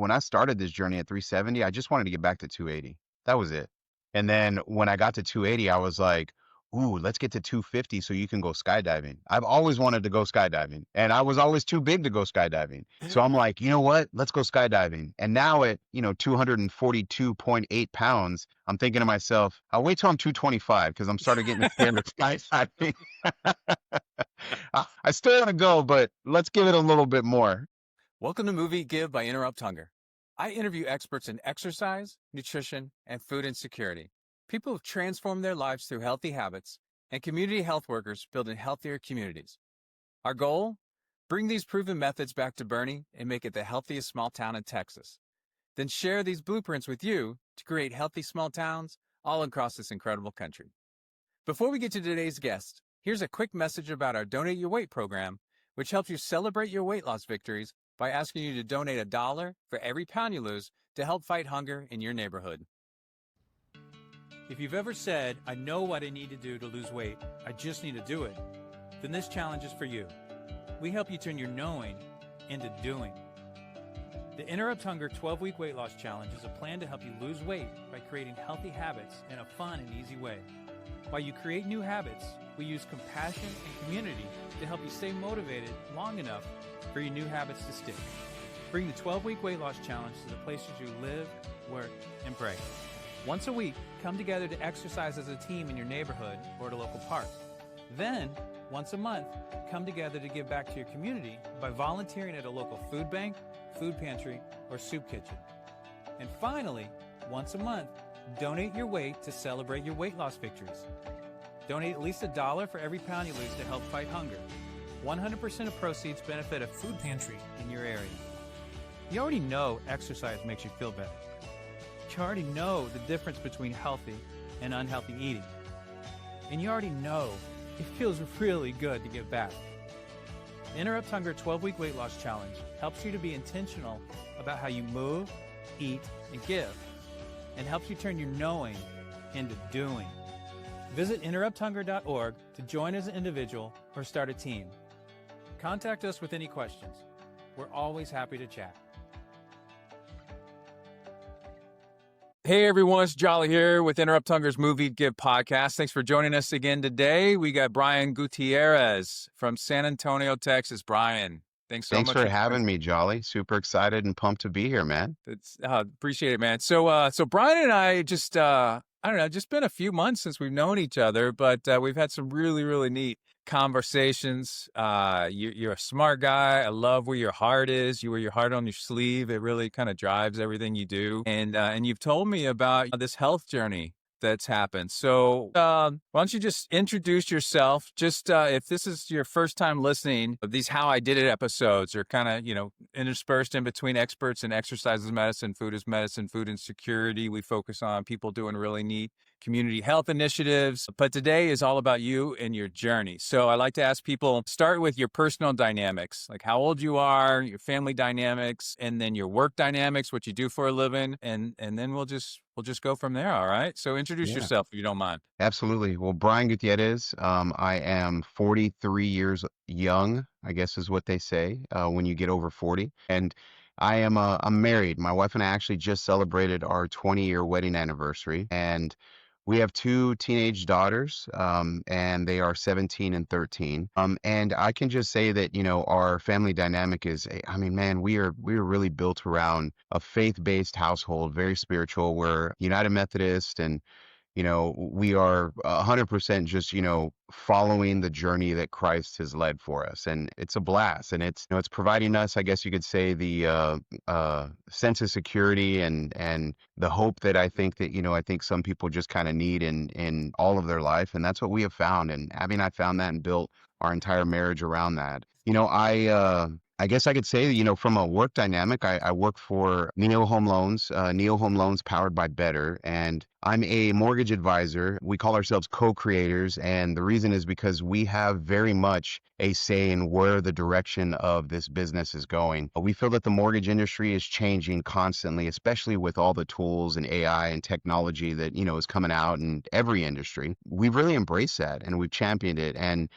when I started this journey at 370, I just wanted to get back to 280. That was it. And then when I got to 280, I was like, ooh, let's get to 250 so you can go skydiving. I've always wanted to go skydiving, and I was always too big to go skydiving. So I'm like, you know what? Let's go skydiving. And now at, 242.8 pounds, I'm thinking to myself, I'll wait till I'm 225 because I'm starting getting scared of skydiving. I still want to go, but let's give it a little bit more. Welcome to Movie Give by Interrupt Hunger. I interview experts in exercise, nutrition, and food insecurity. People who've transformed their lives through healthy habits, and community health workers building healthier communities. Our goal? Bring these proven methods back to Boerne and make it the healthiest small town in Texas. Then share these blueprints with you to create healthy small towns all across this incredible country. Before we get to today's guest, here's a quick message about our Donate Your Weight program, which helps you celebrate your weight loss victories by asking you to donate $1 for every pound you lose to help fight hunger in your neighborhood. If you've ever said, I know what I need to do to lose weight, I just need to do it, then this challenge is for you. We help you turn your knowing into doing. The Interrupt Hunger 12-Week Weight Loss Challenge is a plan to help you lose weight by creating healthy habits in a fun and easy way. While you create new habits, we use compassion and community to help you stay motivated long enough for your new habits to stick. Bring the 12-Week Weight Loss Challenge to the places you live, work, and pray. Once a week, come together to exercise as a team in your neighborhood or at a local park. Then, once a month, come together to give back to your community by volunteering at a local food bank, food pantry, or soup kitchen. And finally, once a month, donate your weight to celebrate your weight loss victories. Donate at least $1 for every pound you lose to help fight hunger. 100% of proceeds benefit a food pantry in your area. You already know exercise makes you feel better. You already know the difference between healthy and unhealthy eating. And you already know it feels really good to give back. The Interrupt Hunger 12-Week Weight Loss Challenge helps you to be intentional about how you move, eat, and give, and helps you turn your knowing into doing. Visit interrupthunger.org to join as an individual or start a team. Contact us with any questions. We're always happy to chat. Hey everyone, it's Jolly here with Interrupt Hunger's Movie Give podcast. Thanks for joining us again today. We got Brian Gutierrez from San Antonio, Texas. Brian, thanks so Thanks much for having me, Jolly. Super excited and pumped to be here, man. Appreciate it, man. So Brian and I just just been a few months since we've known each other, but we've had some really, really neat conversations. You're a smart guy. I love where your heart is. You wear your heart on your sleeve. It really kind of drives everything you do. And you've told me about this health journey that's happened. So why don't you just introduce yourself? Just if this is your first time listening, these How I Did It episodes are kind of, interspersed in between experts in exercise is medicine, food insecurity. We focus on people doing really neat community health initiatives. But today is all about you and your journey. So I like to ask people, start with your personal dynamics, like how old you are, your family dynamics, and then your work dynamics, what you do for a living. And then we'll just go from there. All right. So introduce yourself if you don't mind. Absolutely. Well, Brian Gutierrez, I am 43 years young, I guess is what they say when you get over 40. And I'm married. My wife and I actually just celebrated our 20-year wedding anniversary. And we have two teenage daughters, and they are 17 and 13. And I can just say that, our family dynamic is, I mean, man, we are really built around a faith-based household, very spiritual. We're United Methodist, and we are 100% just, following the journey that Christ has led for us. And it's a blast. And it's, it's providing us, I guess you could say, the sense of security and the hope that I think that, I think some people just kind of need in all of their life. And that's what we have found. And Abby and I found that and built our entire marriage around that. I guess I could say, from a work dynamic, I work for Neo Home Loans powered by Better, and I'm a mortgage advisor. We call ourselves co-creators, and the reason is because we have very much a say in where the direction of this business is going. We feel that the mortgage industry is changing constantly, especially with all the tools and AI and technology that, is coming out in every industry. We've really embraced that, and we've championed it. And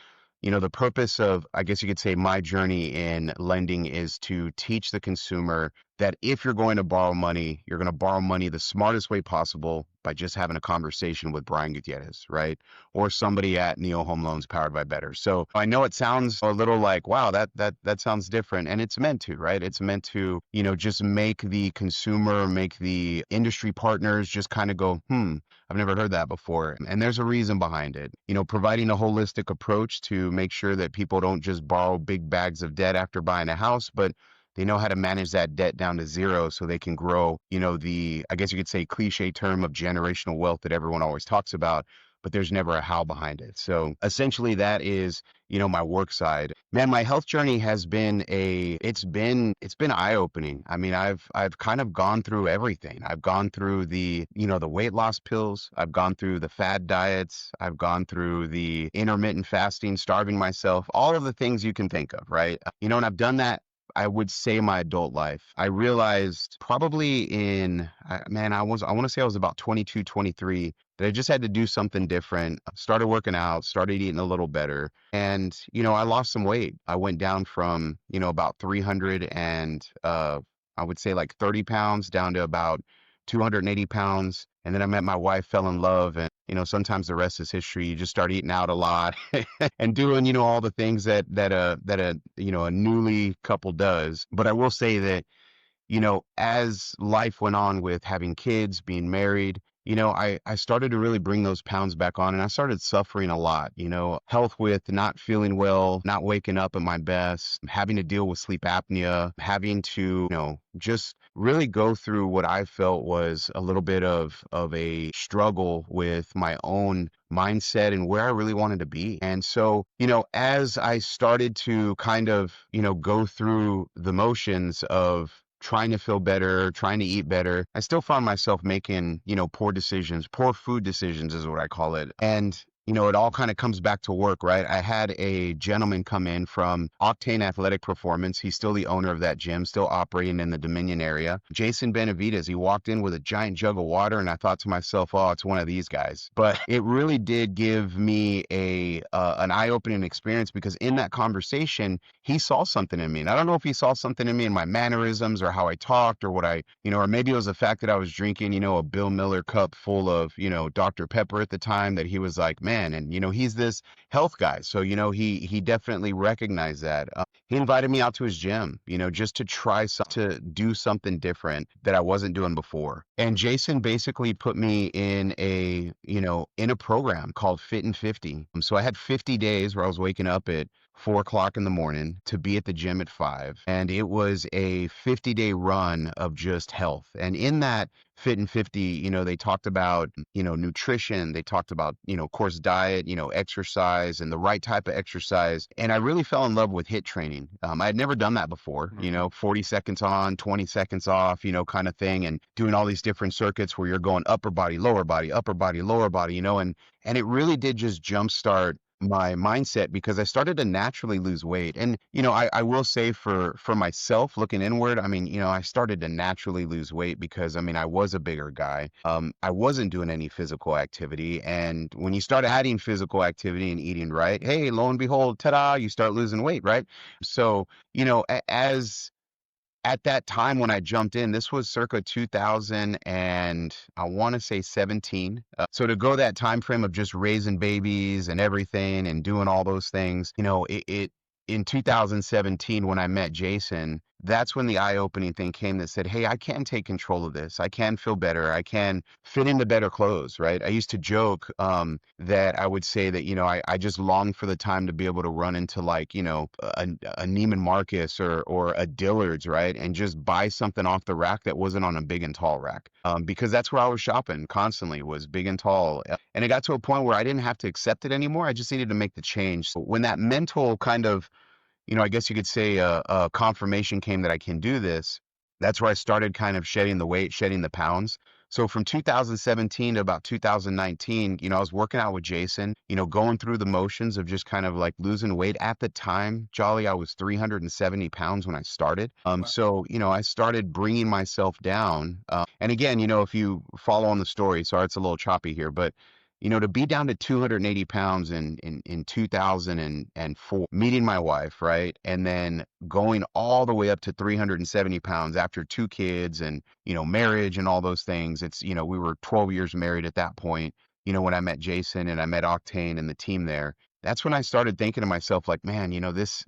the purpose of, I guess you could say, my journey in lending is to teach the consumer that if you're going to borrow money, you're going to borrow money the smartest way possible by just having a conversation with Brian Gutierrez, right? Or somebody at Neo Home Loans powered by Better. So I know it sounds a little like, wow, that sounds different. And it's meant to, right? It's meant to, just make the consumer, make the industry partners just kind of go, I've never heard that before. And there's a reason behind it. Providing a holistic approach to make sure that people don't just borrow big bags of debt after buying a house, but they know how to manage that debt down to zero so they can grow, I guess you could say cliche term of generational wealth that everyone always talks about, but there's never a how behind it. So essentially that is, my work side. Man, my health journey has been it's been eye-opening. I mean, I've kind of gone through everything. I've gone through the weight loss pills. I've gone through the fad diets. I've gone through the intermittent fasting, starving myself, all of the things you can think of, right? And I've done that, I would say, my adult life. I realized probably I want to say I was about 22, 23, that I just had to do something different. Started working out, started eating a little better. And, I lost some weight. I went down from, about 300 and, I would say like 30 pounds down to about 280 pounds. And then I met my wife, fell in love, and sometimes the rest is history. You just start eating out a lot and doing all the things that a newly couple does. But I will say that as life went on with having kids, being married, I started to really bring those pounds back on, and I started suffering a lot, health with not feeling well, not waking up at my best, having to deal with sleep apnea, having to, just really go through what I felt was a little bit of a struggle with my own mindset and where I really wanted to be. And so, as I started to kind of, go through the motions of trying to feel better, trying to eat better, I still found myself making, poor decisions, poor food decisions is what I call it. And it all kind of comes back to work, right? I had a gentleman come in from Octane Athletic Performance. He's still the owner of that gym, still operating in the Dominion area. Jason Benavides, he walked in with a giant jug of water, and I thought to myself, oh, it's one of these guys. But it really did give me an eye-opening experience, because in that conversation, he saw something in me. And I don't know if he saw something in me in my mannerisms or how I talked or what or maybe it was the fact that I was drinking, a Bill Miller cup full of, Dr. Pepper at the time, that he was like, man, and he's this health guy, so he definitely recognized that. He invited me out to his gym, just to try to do something different that I wasn't doing before. And Jason basically put me in a program called Fit and 50. So I had 50 days where I was waking up at 4 o'clock in the morning to be at the gym at 5. And it was a 50-day run of just health. And in that Fit and 50, they talked about, nutrition. They talked about, of course, diet, exercise, and the right type of exercise. And I really fell in love with HIIT training. I had never done that before, 40 seconds on, 20 seconds off, kind of thing, and doing all these different circuits where you're going upper body, lower body, upper body, lower body, and it really did just jumpstart my mindset, because I started to naturally lose weight. And, I will say for myself, looking inward, I mean, I started to naturally lose weight because, I was a bigger guy. I wasn't doing any physical activity. And when you start adding physical activity and eating right, hey, lo and behold, ta-da, you start losing weight, right? So, as at that time when I jumped in, this was circa 2000 and I want to say 17. So to go that time frame of just raising babies and everything and doing all those things, it in 2017 when I met Jason, that's when the eye-opening thing came that said, hey, I can take control of this. I can feel better. I can fit into better clothes, right? I used to joke that I would say that, I just longed for the time to be able to run into like, a Neiman Marcus or a Dillard's, right? And just buy something off the rack that wasn't on a big and tall rack. Because that's where I was shopping constantly, was big and tall. And it got to a point where I didn't have to accept it anymore. I just needed to make the change. So when that mental kind of, I guess you could say a confirmation came that I can do this, that's where I started kind of shedding the weight, shedding the pounds. So from 2017 to about 2019, I was working out with Jason, going through the motions of just kind of like losing weight. At the time, Jolly, I was 370 pounds when I started. So, I started bringing myself down. And again, if you follow on the story, sorry, it's a little choppy here, but to be down to 280 pounds in 2004, meeting my wife, right? And then going all the way up to 370 pounds after two kids and, marriage and all those things. We were 12 years married at that point, when I met Jason and I met Octane and the team there. That's when I started thinking to myself, like, man, this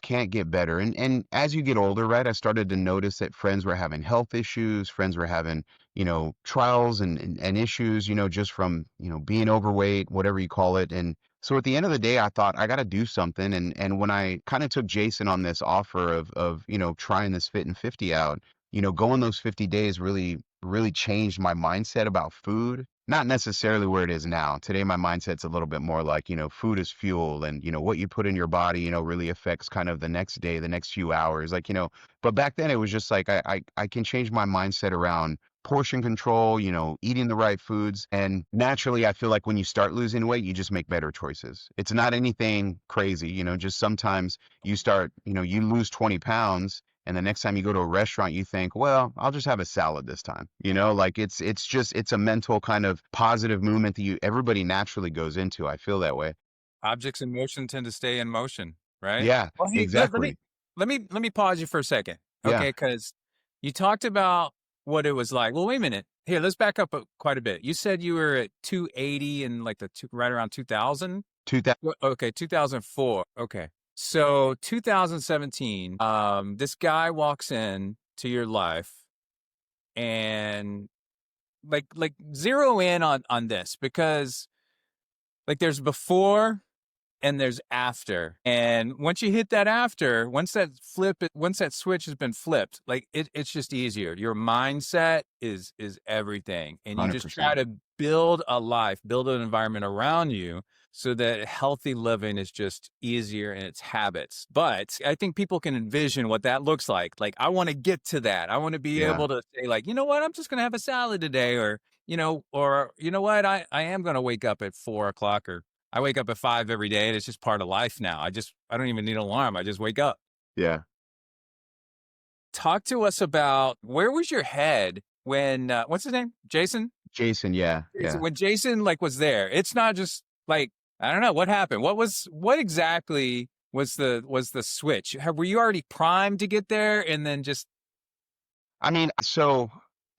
can't get better. And as you get older, right, I started to notice that friends were having health issues, friends were having trials and issues, just from, being overweight, whatever you call it. And so at the end of the day, I thought I got to do something. And when I kind of took Jason on this offer of, trying this Fit and 50 out, going those 50 days really, really changed my mindset about food. Not necessarily where it is now. Today, my mindset's a little bit more like, food is fuel and, what you put in your body, really affects kind of the next day, the next few hours. Like, but back then it was just like, I can change my mindset around portion control, eating the right foods. And naturally, I feel like when you start losing weight, you just make better choices. It's not anything crazy, just sometimes you start, you lose 20 pounds. And the next time you go to a restaurant, you think, well, I'll just have a salad this time. Like it's a mental kind of positive movement that everybody naturally goes into. I feel that way. Objects in motion tend to stay in motion, right? Yeah, Well, hey, exactly. let me pause you for a second, Yeah. okay? Because you talked about what it was like. Well, wait a minute. Here, let's back up quite a bit. You said you were at 280 and like right around 2000. 2000. Okay, 2004. Okay, so 2017. This guy walks in to your life, and like zero in on this, because like there's before and there's after. And once you hit that after, once that switch has been flipped, like it's just easier. Your mindset is everything. And you just try 100%. to build a life, build an environment around you so that healthy living is just easier in its habits. But I think people can envision what that looks like. Like, I want to get to that. I want to be Yeah. able to say, like, you know what, I'm just going to have a salad today, or you know what, I am going to wake up at 4 o'clock, or I wake up at 5 every day, and it's just part of life now. I don't even need an alarm. I just wake up. Yeah. Talk to us about, where was your head when, what's his name? Jason? Jason. Yeah. Jason, Yeah. when Jason like was there, it's not just like, I don't know what happened. What exactly was the switch? Were you already primed to get there, and then just, I mean, so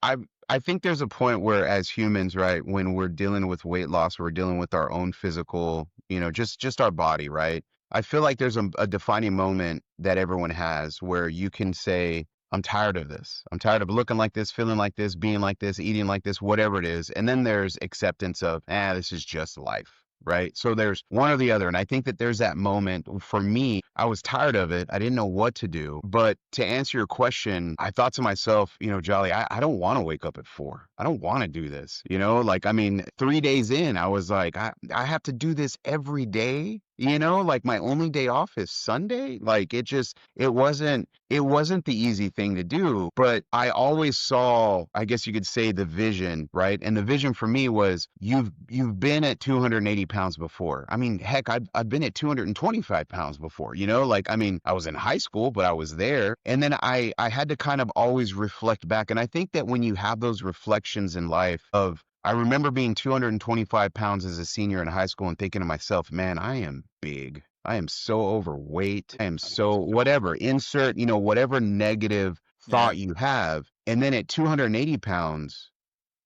I I think there's a point where as humans, right, when we're dealing with weight loss, we're dealing with our own physical, just our body, right? I feel like there's a defining moment that everyone has where you can say, I'm tired of this. I'm tired of looking like this, feeling like this, being like this, eating like this, whatever it is. And then there's acceptance of, this is just life. Right. So there's one or the other. And I think that there's that moment for me. I was tired of it. I didn't know what to do. But to answer your question, I thought to myself, Jolly, I don't want to wake up at 4. I don't want to do this. Like, I mean, 3 days in, I was like, I have to do this every day. Like my only day off is Sunday. Like it wasn't the easy thing to do, but I always saw, I guess you could say, the vision, right? And the vision for me was, you've been at 280 pounds before. I mean, heck, I've been at 225 pounds before, like, I mean, I was in high school, but I was there. And then I had to kind of always reflect back. And I think that when you have those reflections in life of, I remember being 225 pounds as a senior in high school and thinking to myself, man, I am big. I am so overweight. I am so whatever, insert, whatever negative yeah. thought you have. And then at 280 pounds,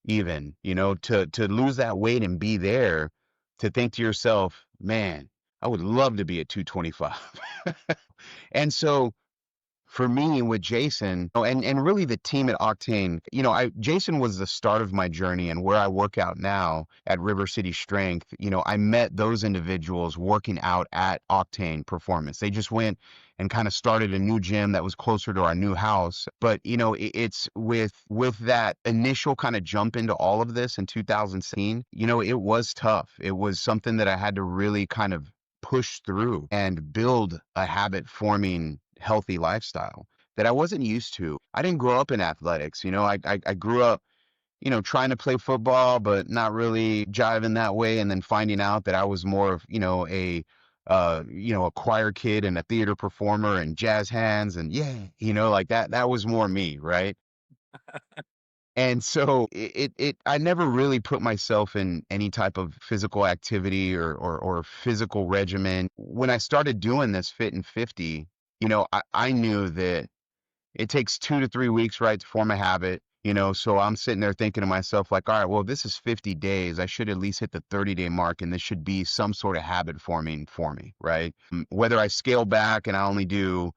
even, to lose that weight and be there, to think to yourself, man, I would love to be at 225. And so for me with Jason, and really the team at Octane, Jason was the start of my journey, and where I work out now at River City Strength, I met those individuals working out at Octane Performance. They just went and kind of started a new gym that was closer to our new house. But, it's with that initial kind of jump into all of this in 2016, it was tough. It was something that I had to really kind of push through and build a habit forming healthy lifestyle that I wasn't used to. I didn't grow up in athletics. I grew up, trying to play football, but not really jiving that way. And then finding out that I was more of, a choir kid and a theater performer and jazz hands. And yeah, like that was more me. Right. And so I never really put myself in any type of physical activity or physical regimen. When I started doing this fit and 50, I knew that it takes 2 to 3 weeks, right, to form a habit. So I'm sitting there thinking to myself, like, all right, well, this is 50 days. I should at least hit the 30-day mark, and this should be some sort of habit forming for me, right? Whether I scale back and I only do,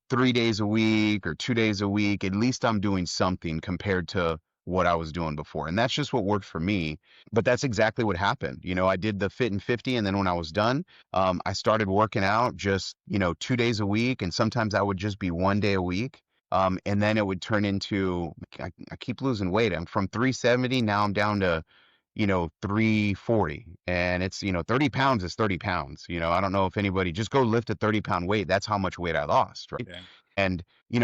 3 days a week or 2 days a week, at least I'm doing something compared to what I was doing before. And that's just what worked for me. But that's exactly what happened. I did the fit and 50, and then when I was done, I started working out just, 2 days a week, and sometimes I would just be one day a week. And then it would turn into, I keep losing weight. I'm from 370. Now I'm down to, 340. And it's, 30 pounds is 30 pounds. I don't know if anybody just go lift a 30-pound weight. That's how much weight I lost. Right. Yeah. And,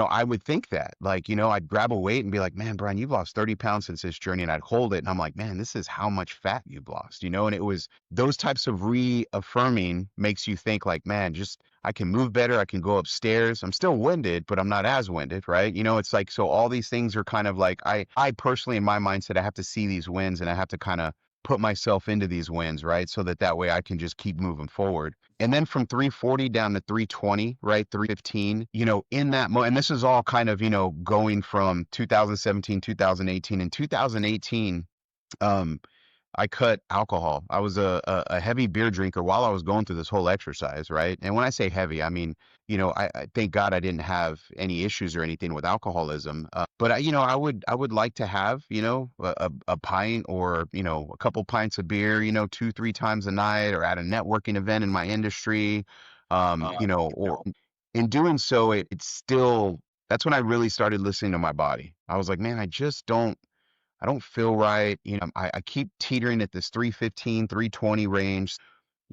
I would think that, like, I'd grab a weight and be like, man, Brian, you've lost 30 pounds since this journey. And I'd hold it. And I'm like, man, this is how much fat you've lost, and it was those types of reaffirming makes you think like, man, just, I can move better. I can go upstairs. I'm still winded, but I'm not as winded, right? It's like, so all these things are kind of like, I personally, in my mindset, I have to see these wins and I have to kind of put myself into these wins, right? So that way I can just keep moving forward. And then from 340 down to 320, right? 315, in that and this is all kind of, going from 2017, 2018 and 2018. I cut alcohol. I was a heavy beer drinker while I was going through this whole exercise, right? And when I say heavy, I mean, I thank God I didn't have any issues or anything with alcoholism. But I would like to have, a pint or, a couple pints of beer, 2, 3 times a night, or at a networking event in my industry. Or in doing so, it's still, that's when I really started listening to my body. I was like, man, I don't feel right. I keep teetering at this 315, 320 range.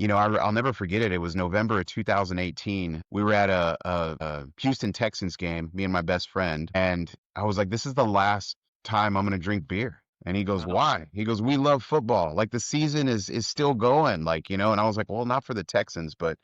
I'll never forget it. It was November of 2018. We were at a Houston Texans game, me and my best friend. And I was like, this is the last time I'm going to drink beer. And he goes, why? He goes, we love football. Like, the season is still going, like, and I was like, well, not for the Texans, but,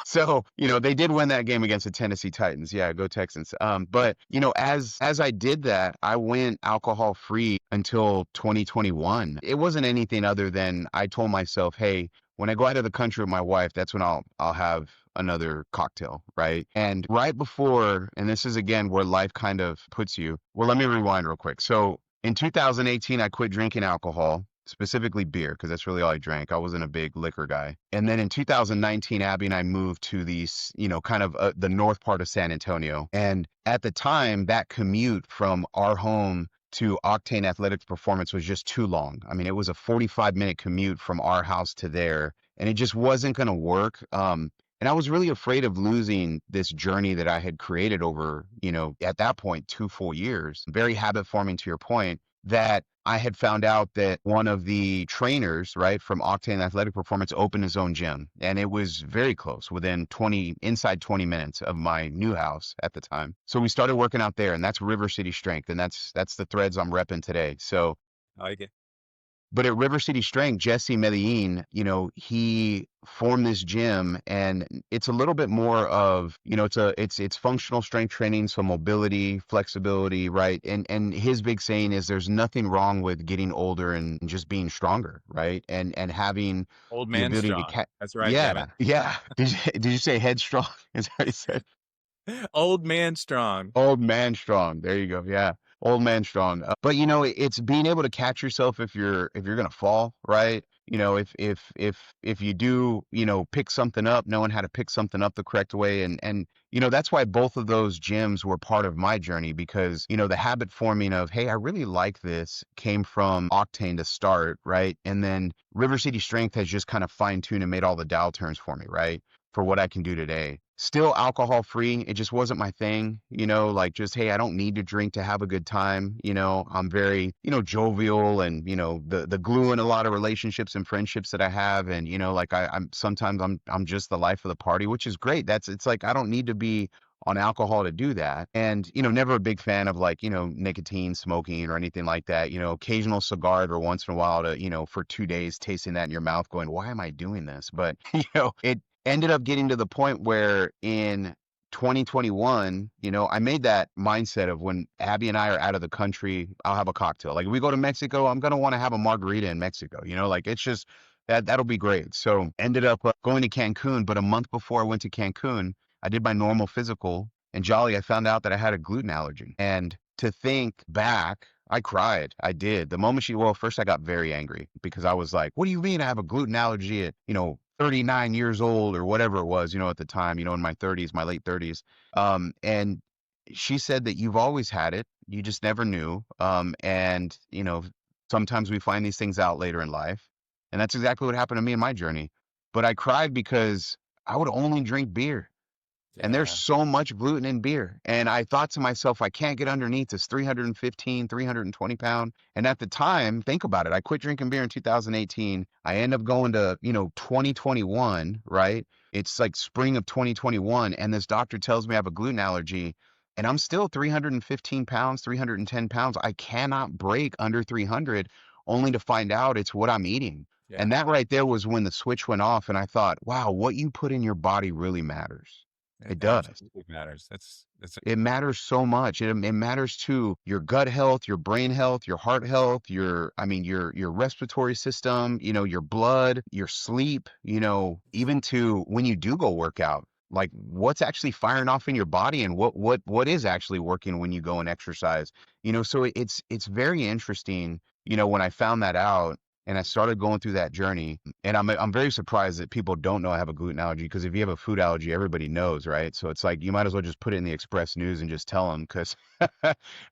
so, they did win that game against the Tennessee Titans. Yeah, go Texans. But, as I did that, I went alcohol free until 2021. It wasn't anything other than I told myself, hey, when I go out of the country with my wife, that's when I'll have another cocktail, right? And right before, and this is again where life kind of puts you. Well, let me rewind real quick. So in 2018, I quit drinking alcohol, specifically beer, because that's really all I drank. I wasn't a big liquor guy. And then in 2019, Abby and I moved to these, kind of the north part of San Antonio. And at the time, that commute from our home to Octane Athletics Performance was just too long. I mean, it was a 45-minute commute from our house to there, and it just wasn't going to work. And I was really afraid of losing this journey that I had created over, at that point, 2 full years. Very habit forming, to your point, that I had found out that one of the trainers, right, from Octane Athletic Performance opened his own gym. And it was very close, inside 20 minutes of my new house at the time. So we started working out there, and that's River City Strength. And that's the threads I'm repping today. So I like it. but at River City Strength, Jesse Medellin, he formed this gym, and it's a little bit more of, it's functional strength training, so mobility, flexibility, right? And his big saying is there's nothing wrong with getting older and just being stronger, right? And having Old the man ability strong. That's right, damn yeah, yeah. Did you say headstrong? Is that what you said? it. Old man strong. Old man strong. There you go. Yeah. Old man strong. But it's being able to catch yourself if you're going to fall, right? If you do, pick something up, knowing how to pick something up the correct way. And that's why both of those gyms were part of my journey, because, the habit forming of, hey, I really like this came from Octane to start, right? And then River City Strength has just kind of fine-tuned and made all the dial turns for me, right? For what I can do today. Still alcohol free. It just wasn't my thing, like, just, hey, I don't need to drink to have a good time. I'm very, jovial, and, the glue in a lot of relationships and friendships that I have. And, like I'm sometimes I'm just the life of the party, which is great. It's like, I don't need to be on alcohol to do that. And, never a big fan of, like, nicotine, smoking, or anything like that. Occasional cigar every once in a while to, for 2 days, tasting that in your mouth going, why am I doing this? But, it ended up getting to the point where in 2021, I made that mindset of when Abby and I are out of the country, I'll have a cocktail. Like if we go to Mexico, I'm gonna want to have a margarita in Mexico. Like it's just that'll be great. So ended up going to Cancun, but a month before I went to Cancun, I did my normal physical, and jolly, I found out that I had a gluten allergy. And to think back, I cried. I did. The moment well, first I got very angry because I was like, what do you mean I have a gluten allergy at, 39 years old or whatever it was, at the time, in my 30s, my late 30s. And she said that you've always had it. You just never knew. And, sometimes we find these things out later in life. And that's exactly what happened to me in my journey. But I cried because I would only drink beer. And there's Yeah. so much gluten in beer. And I thought to myself, I can't get underneath this 315, 320 pound. And at the time, think about it. I quit drinking beer in 2018. I end up going to, 2021, right? It's like spring of 2021. And this doctor tells me I have a gluten allergy. And I'm still 315 pounds, 310 pounds. I cannot break under 300, only to find out it's what I'm eating. Yeah. And that right there was when the switch went off. And I thought, wow, what you put in your body really matters. It It does. absolutely matters. That's It matters so much. It matters to your gut health, your brain health, your heart health, your respiratory system, your blood, your sleep, even to when you do go work out, like what's actually firing off in your body and what is actually working when you go and exercise. So it's very interesting, when I found that out and I started going through that journey. And I'm very surprised that people don't know I have a gluten allergy, because if you have a food allergy, everybody knows, right? So it's like you might as well just put it in the Express News and just tell them, because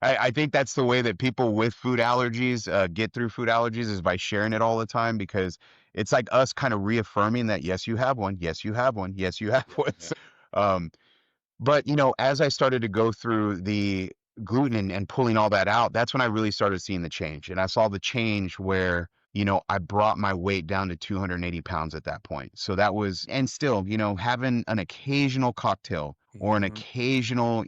I think that's the way that people with food allergies get through food allergies, is by sharing it all the time, because it's like us kind of reaffirming that, yes, you have one, yes, you have one, yes, you have one. yeah. So, but as I started to go through the gluten and pulling all that out, that's when I really started seeing the change. And I saw the change where, I brought my weight down to 280 pounds at that point. So that was, and still, having an occasional cocktail or an Mhm. occasional,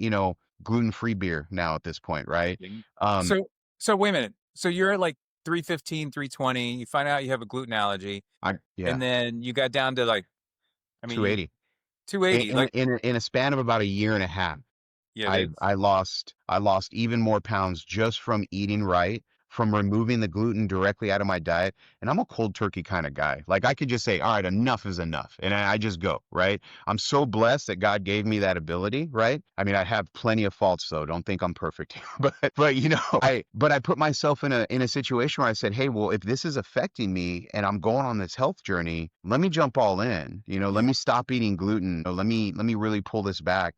gluten-free beer now at this point, right? Mhm. Um, So wait a minute. So you're at like 315, 320. You find out you have a gluten allergy, yeah, and then you got down to like, I mean, 280 280. Like, in a span of about a year and a half. yeah, I lost even more pounds just from eating right, from removing the gluten directly out of my diet. And I'm a cold turkey kind of guy. Like I could just say, all right, enough is enough. And I just go, right? I'm so blessed that God gave me that ability, right? I mean, I have plenty of faults though. Don't think I'm perfect. but I put myself in a situation where I said, hey, well, if this is affecting me and I'm going on this health journey, let me jump all in. Let yeah. me stop eating gluten. Let me really pull this back.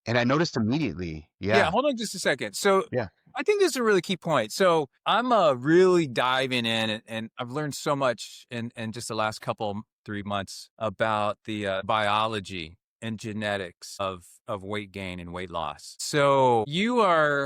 And I noticed immediately, Yeah, yeah, hold on just a second. So yeah, I think this is a really key point. So I'm really diving in, and I've learned so much in just the last couple 3 months about the biology and genetics of weight gain and weight loss. So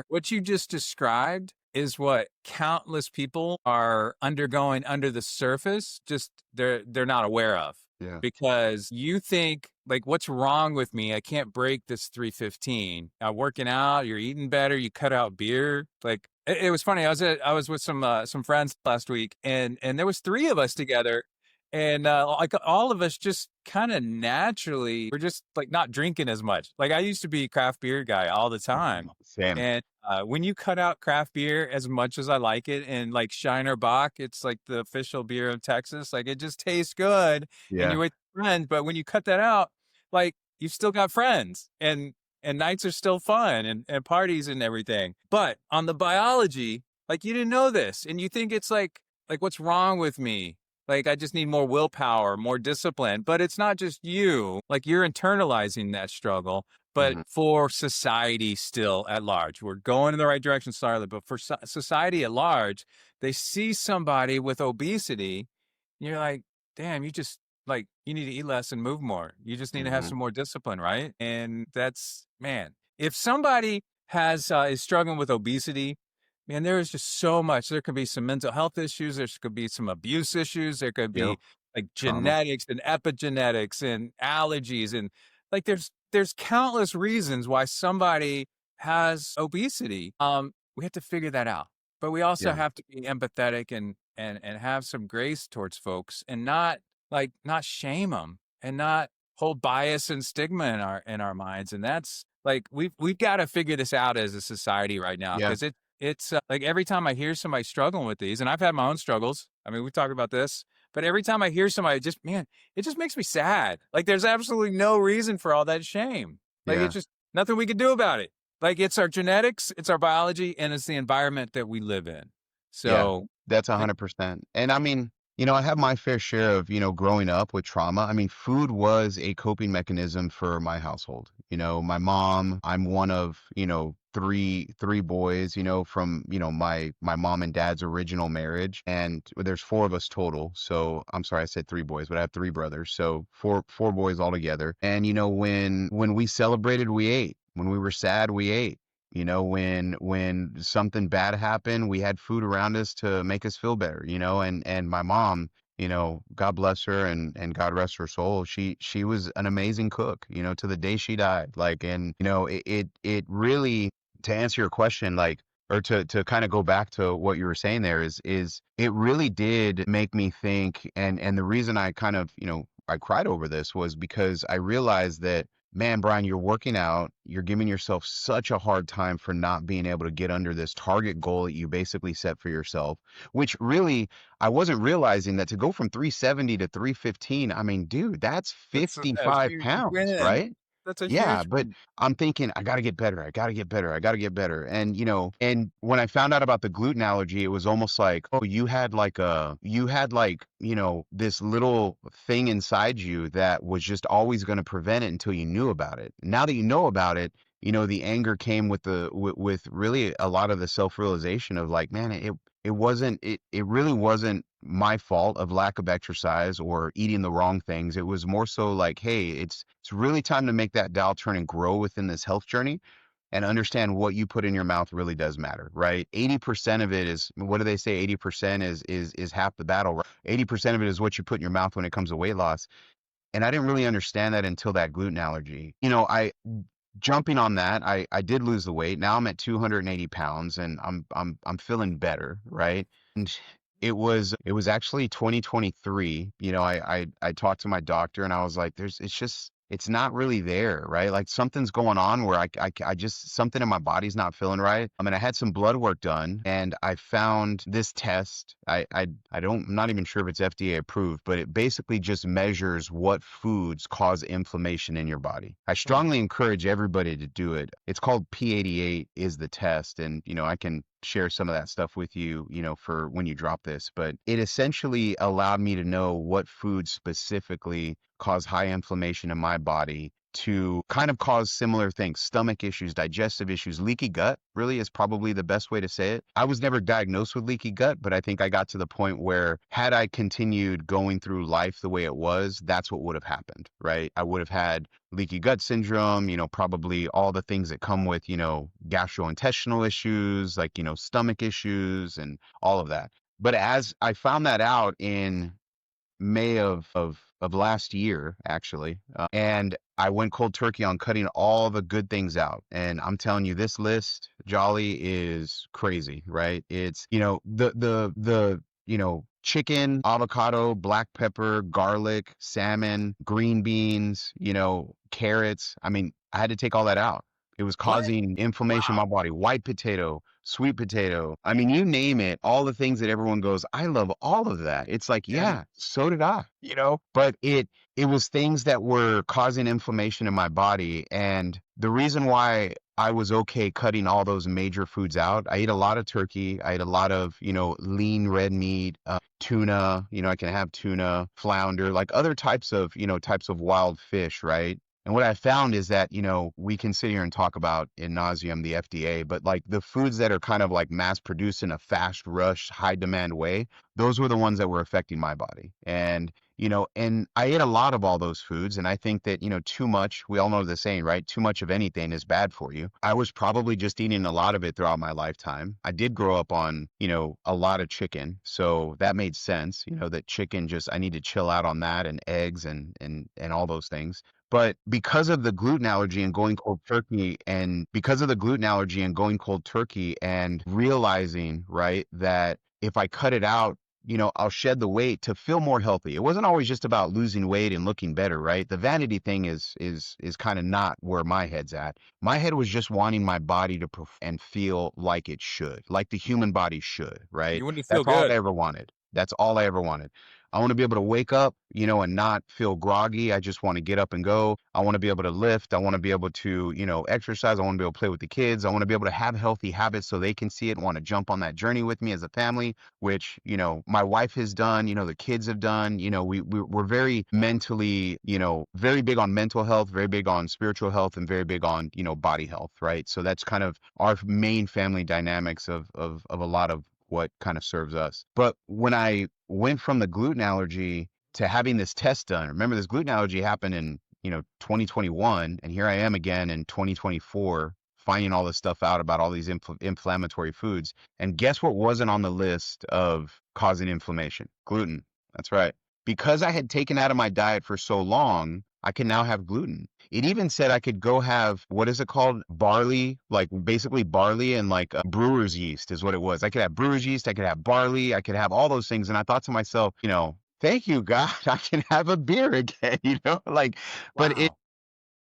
what you just described is what countless people are undergoing under the surface. Just they're not aware of, yeah, because you think like, what's wrong with me? I can't break this 315. Working out, you're eating better, you cut out beer. Like it was funny. I was with some friends last week, and there was three of us together, and like all of us just kind of naturally, we're just like not drinking as much. Like I used to be a craft beer guy all the time, same, and when you cut out craft beer as much as I like it, and like Shiner Bock, it's like the official beer of Texas. Like it just tastes good, and yeah, you're with friends. But when you cut that out, like you've still got friends, and nights are still fun, and parties and everything. But on the biology, like you didn't know this, and you think it's like what's wrong with me? Like I just need more willpower, more discipline. But it's not just you. Like you're internalizing that struggle. But hmm for society still at large, we're going in the right direction, Starlet. But for society at large, they see somebody with obesity, and you're like, damn, you just like you need to eat less and move more. You just need to have hmm some more discipline, right? And that's, man, if somebody has is struggling with obesity, man, there is just so much. There could be some mental health issues. There could be some abuse issues. There could yep, be like trauma, genetics and epigenetics and allergies, and like there's countless reasons why somebody has obesity. We have to figure that out, but we also yeah, have to be empathetic and have some grace towards folks, and not shame them, and not hold bias and stigma in our minds, and that's like we've got to figure this out as a society right now Yeah. because it's like every time I hear somebody struggling with these, and I've had my own struggles. I mean, we talk about this, but every time I hear somebody, just man, it just makes me sad. Like there's absolutely no reason for all that shame. Like it's Yeah. just nothing we can do about it. Like it's our genetics, it's our biology, and it's the environment that we live in. Yeah, So, that's like, 100%. And I mean, I have my fair share of, growing up with trauma. I mean, food was a coping mechanism for my household. My mom, I'm one of, three boys, from, my mom and dad's original marriage. And there's four of us total. So I'm sorry, I said three boys, but I have three brothers. So four boys altogether. And, when we celebrated, we ate. When we were sad, we ate. When something bad happened, we had food around us to make us feel better, and my mom, God bless her and God rest her soul. She was an amazing cook, to the day she died. Like, and it really, to answer your question, like, or to kind of go back to what you were saying there is it really did make me think, and the reason I kind of, I cried over this was because I realized that, man, Brian, you're working out, you're giving yourself such a hard time for not being able to get under this target goal that you basically set for yourself, which really, I wasn't realizing that to go from 370 to 315, I mean, dude, that's that's a 55 huge pounds, win. right? That's a Yeah, huge but win. I'm thinking I got to get better. I got to get better. I got to get better. And and when I found out about the gluten allergy, it was almost like, oh, you had like, this little thing inside you that was just always going to prevent it until you knew about it. Now that you know about it, the anger came with with really a lot of the self-realization of like, man, it really wasn't my fault of lack of exercise or eating the wrong things. It was more so like, hey, it's really time to make that dial turn and grow within this health journey and understand what you put in your mouth really does matter, right? 80% of it is, what do they say? 80% is half the battle, right? 80% of it is what you put in your mouth when it comes to weight loss. And I didn't really understand that until that gluten allergy. I jumping on that, I did lose the weight. Now I'm at 280 pounds and I'm feeling better, right? And it was actually 2023. I talked to my doctor and I was like, it's not really there, right? Like something's going on where I just, something in my body's not feeling right. I mean, I had some blood work done and I found this test. I'm not even sure if it's FDA approved, but it basically just measures what foods cause inflammation in your body. I strongly encourage everybody to do it. It's called P88 is the test. And, I can share some of that stuff with you, for when you drop this, but it essentially allowed me to know what foods specifically cause high inflammation in my body to kind of cause similar things, stomach issues, digestive issues, leaky gut really is probably the best way to say it. I was never diagnosed with leaky gut, but I think I got to the point where had I continued going through life the way it was, that's what would have happened, right? I would have had leaky gut syndrome, probably all the things that come with, gastrointestinal issues, like, stomach issues and all of that. But as I found that out in May of last year, actually, and I went cold turkey on cutting all the good things out. And I'm telling you, this list, Jolly, is crazy, right? It's chicken, avocado, black pepper, garlic, salmon, green beans, carrots. I mean, I had to take all that out. It was What? causing inflammation in Wow. my body. White potato, sweet potato. I mean, you name it, all the things that everyone goes, I love all of that. It's like, Yeah. yeah, so did I, but it was things that were causing inflammation in my body. And the reason why I was okay cutting all those major foods out, I ate a lot of turkey. I ate a lot of, lean red meat, tuna, I can have tuna, flounder, like other types of wild fish, right? And what I found is that, we can sit here and talk about in nauseum the FDA, but like the foods that are kind of like mass produced in a fast rush, high demand way, those were the ones that were affecting my body. And I ate a lot of all those foods. And I think that, too much, we all know the saying, right? Too much of anything is bad for you. I was probably just eating a lot of it throughout my lifetime. I did grow up on, a lot of chicken. So that made sense, that chicken just, I need to chill out on that and eggs and all those things. But because of the gluten allergy and going cold turkey, and because of the gluten allergy and going cold turkey and realizing, right, that if I cut it out, I'll shed the weight to feel more healthy. It wasn't always just about losing weight and looking better, right? The vanity thing is kind of not where my head's at. My head was just wanting my body to and feel like it should, like the human body should, right? You want to feel That's all I good. ever wanted. That's all I ever wanted. I want to be able to wake up, and not feel groggy. I just want to get up and go. I want to be able to lift. I want to be able to, exercise. I want to be able to play with the kids. I want to be able to have healthy habits so they can see it and want to jump on that journey with me as a family, which, my wife has done, the kids have done. We're very mentally, very big on mental health, very big on spiritual health, and very big on, body health, right? So that's kind of our main family dynamics of a lot of what kind of serves us. But when I went from the gluten allergy to having this test done, remember this gluten allergy happened in, 2021, and here I am again in 2024 finding all this stuff out about all these inflammatory foods. And guess what wasn't on the list of causing inflammation? Gluten. That's right. Because I had taken out of my diet for so long, I can now have gluten. It even said I could go have, what is it called? Barley, like basically barley and like brewer's yeast is what it was. I could have brewer's yeast, I could have barley, I could have all those things. And I thought to myself, thank you, God, I can have a beer again, like, but it, Wow.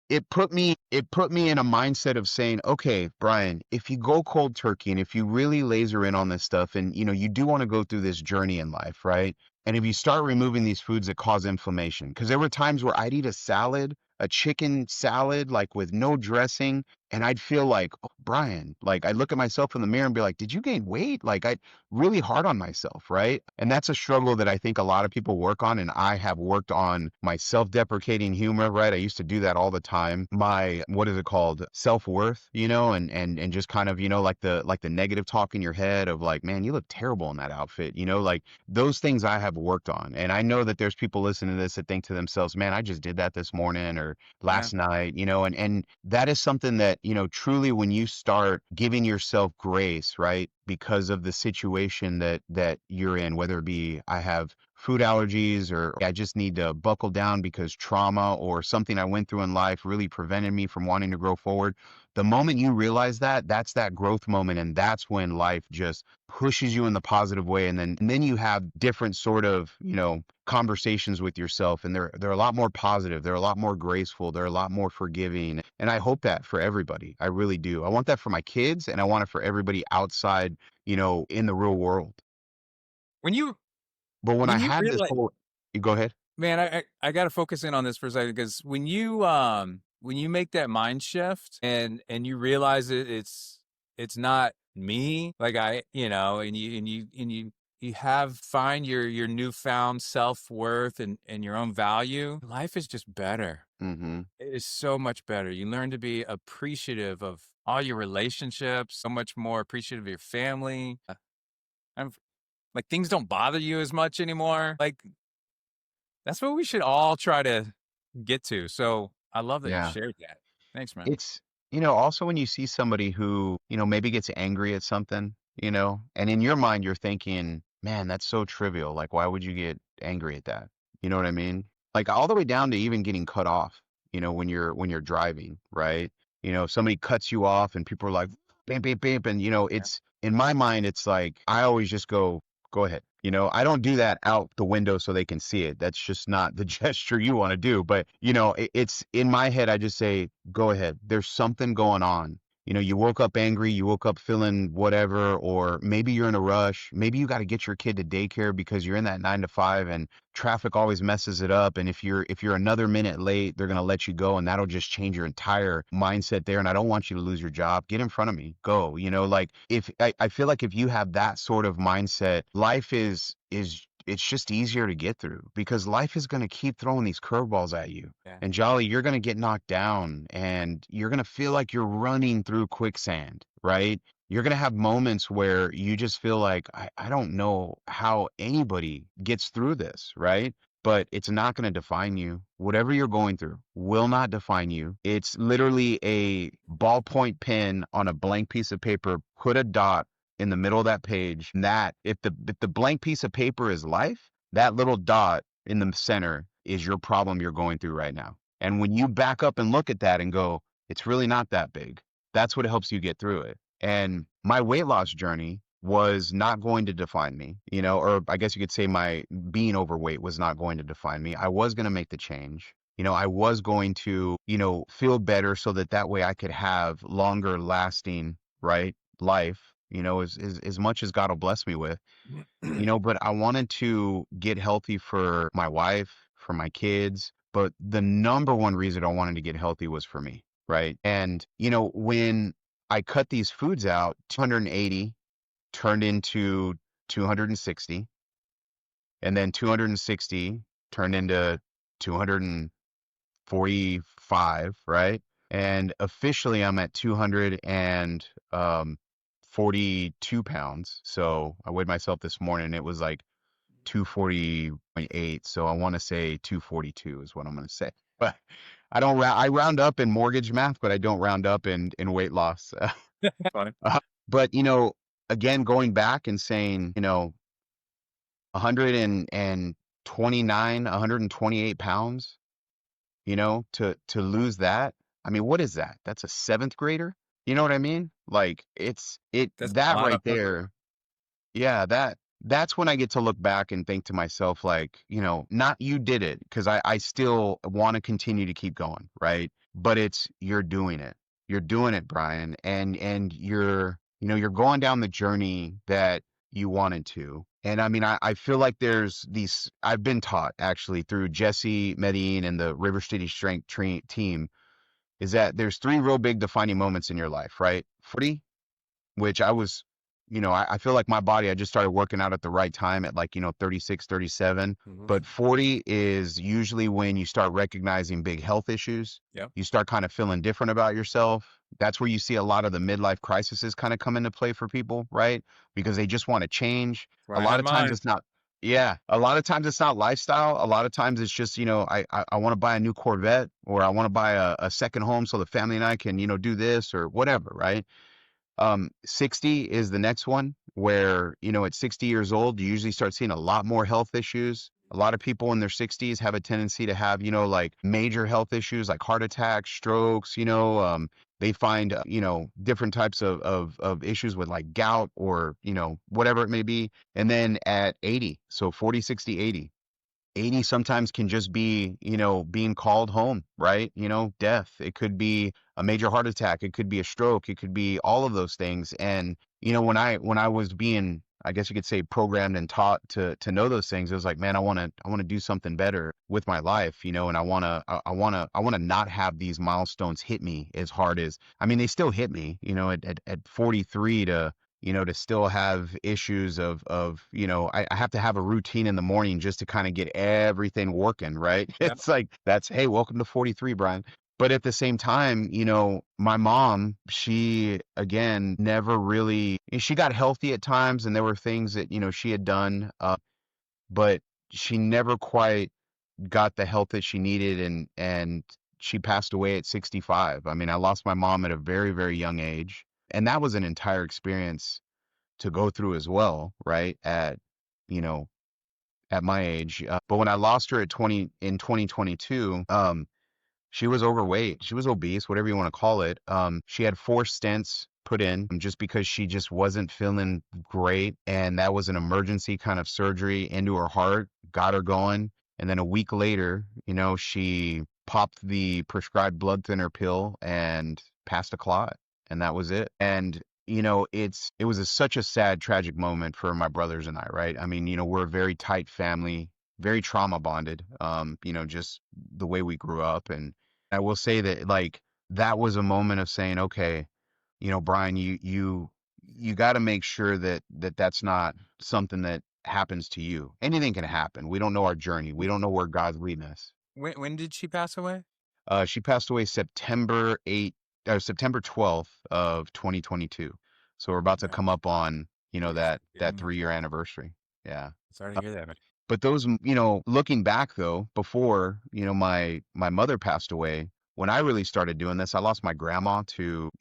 it put me in a mindset of saying, okay, Brian, if you go cold turkey and if you really laser in on this stuff and you do want to go through this journey in life, right? And if you start removing these foods that cause inflammation, because there were times where I'd eat a salad, a chicken salad, like with no dressing, and I'd feel like, oh, Brian, like I'd look at myself in the mirror and be like, did you gain weight? Like I really hard on myself, right? And that's a struggle that I think a lot of people work on. And I have worked on my self-deprecating humor, right? I used to do that all the time. My, what is it called? Self-worth, and just kind of, like the negative talk in your head of like, man, you look terrible in that outfit, like those things I have worked on. And I know that there's people listening to this that think to themselves, man, I just did that this morning or Yeah. last night, and that is something that, truly when you start giving yourself grace, right? Because of the situation that you're in, whether it be I have food allergies or I just need to buckle down because trauma or something I went through in life really prevented me from wanting to grow forward. The moment you realize that, that's that growth moment. And that's when life just pushes you in the positive way. And then you have different sort of, conversations with yourself, and they're a lot more positive, they're a lot more graceful, they're a lot more forgiving. And I hope that for everybody. I really do. I want that for my kids, and I want it for everybody outside, in the real world. When you But when I when you had this realize, whole, you go ahead. man, I got to focus in on this for a second because when you make that mind shift and you realize it's not me, like you have find your newfound self-worth and your own value, life is just better. Mm-hmm. It is so much better. You learn to be appreciative of all your relationships, so much more appreciative of your family. I'm like things don't bother you as much anymore. Like that's what we should all try to get to. So I love that you Yeah. shared that. Thanks, man. It's, also when you see somebody who, maybe gets angry at something, and in your mind you're thinking, man, that's so trivial. Like, why would you get angry at that? You know what I mean? Like all the way down to even getting cut off, when you're driving, right? If somebody cuts you off and people are like, bam, bam, bam, and Yeah. it's in my mind, it's like I always just go ahead. I don't do that out the window so they can see it. That's just not the gesture you want to do. But, it's in my head, I just say, go ahead. There's something going on. You woke up angry, you woke up feeling whatever, or maybe you're in a rush. Maybe you got to get your kid to daycare because you're in that 9 to 5 and traffic always messes it up. And if you're another minute late, they're going to let you go and that'll just change your entire mindset there. And I don't want you to lose your job. Get in front of me. Go, like if I feel like if you have that sort of mindset, life is it's just easier to get through because life is going to keep throwing these curveballs at you. Yeah. And Jolly, you're going to get knocked down and you're going to feel like you're running through quicksand, right? You're going to have moments where you just feel like, I don't know how anybody gets through this, right? But it's not going to define you. Whatever you're going through will not define you. It's literally a ballpoint pen on a blank piece of paper. Put a dot in the middle of that page. And that if the blank piece of paper is life, that little dot in the center is your problem you're going through right now. And when you back up and look at that and go, it's really not that big. That's what helps you get through it. And my weight loss journey was not going to define me, or I guess you could say my being overweight was not going to define me. I was going to make the change. I was going to, feel better so that that way I could have longer lasting, right, life, as much as God will bless me with, but I wanted to get healthy for my wife, for my kids. But the number one reason I wanted to get healthy was for me, right? And, when I cut these foods out, 280 turned into 260, and then 260 turned into 245, right? And officially I'm at 242 pounds. So I weighed myself this morning and it was like 240.8. So I want to say 242 is what I'm going to say. But I round up in mortgage math, but I don't round up in weight loss. Funny. But, again, going back and saying, 129, 128 pounds, to lose that. I mean, what is that? That's a seventh grader. You know what I mean? Like That's a that lot right of hustle. there. Yeah, that's when I get to look back and think to myself, like, not you did it, because I still want to continue to keep going, right? But it's you're doing it. You're doing it, Brian, and you're going down the journey that you wanted to. And I mean, I feel like there's these I've been taught actually through Jesse Medellin and the River City Strength team is that there's three real big defining moments in your life, right? 40, which I was, I feel like my body, I just started working out at the right time at like, 36, 37. Hmm. But 40 is usually when you start recognizing big health issues. Yep. You start kind of feeling different about yourself. That's where you see a lot of the midlife crises kind of come into play for people, right? Because they just want to change. When A I lot had of times mine. it's not, yeah, a lot of times it's not lifestyle. A lot of times it's just, I want to buy a new Corvette, or I want to buy a second home so the family and I can, do this or whatever, right? 60 is the next one where, at 60 years old, you usually start seeing a lot more health issues. A lot of people in their 60s have a tendency to have, like major health issues like heart attacks, strokes, they find, different types of issues with like gout or, whatever it may be. And then at 80, so 40, 60, 80. 80 sometimes can just be, being called home, right? Death. It could be a major heart attack. It could be a stroke. It could be all of those things. And, when I was being, I guess you could say, programmed and taught to know those things, it was like, man, I want to do something better with my life, and I want to not have these milestones hit me as hard as, I mean, they still hit me, at 43 to still have issues of, I have to have a routine in the morning just to kind of get everything working, right? Yeah. It's like, hey, welcome to 43, Brian. But at the same time, my mom, she, again, never really, she got healthy at times and there were things that, she had done, but she never quite got the help that she needed. And she passed away at 65. I mean, I lost my mom at a very, very young age. And that was an entire experience to go through as well, right? You know, at my age. But when I lost her at 20 in 2022, she was overweight. She was obese, whatever you want to call it. She had 4 stents put in just because she just wasn't feeling great. And that was an emergency kind of surgery into her heart, got her going. And then a week later, she popped the prescribed blood thinner pill and passed a clot. And that was it. And it was such a sad, tragic moment for my brothers and I, right? I mean, we're a very tight family, very trauma bonded, just the way we grew up. And I will say that, like, that was a moment of saying, okay, Brian, you got to make sure that that's not something that happens to you. Anything can happen. We don't know our journey. We don't know where God's leading us. When did she pass away? She passed away September 12th of 2022. So we're about to Yeah. come up on, that Yeah. 3-year anniversary. Yeah. Sorry to hear that, man. But those, looking back though, before, my mother passed away, when I really started doing this, I lost my grandma to,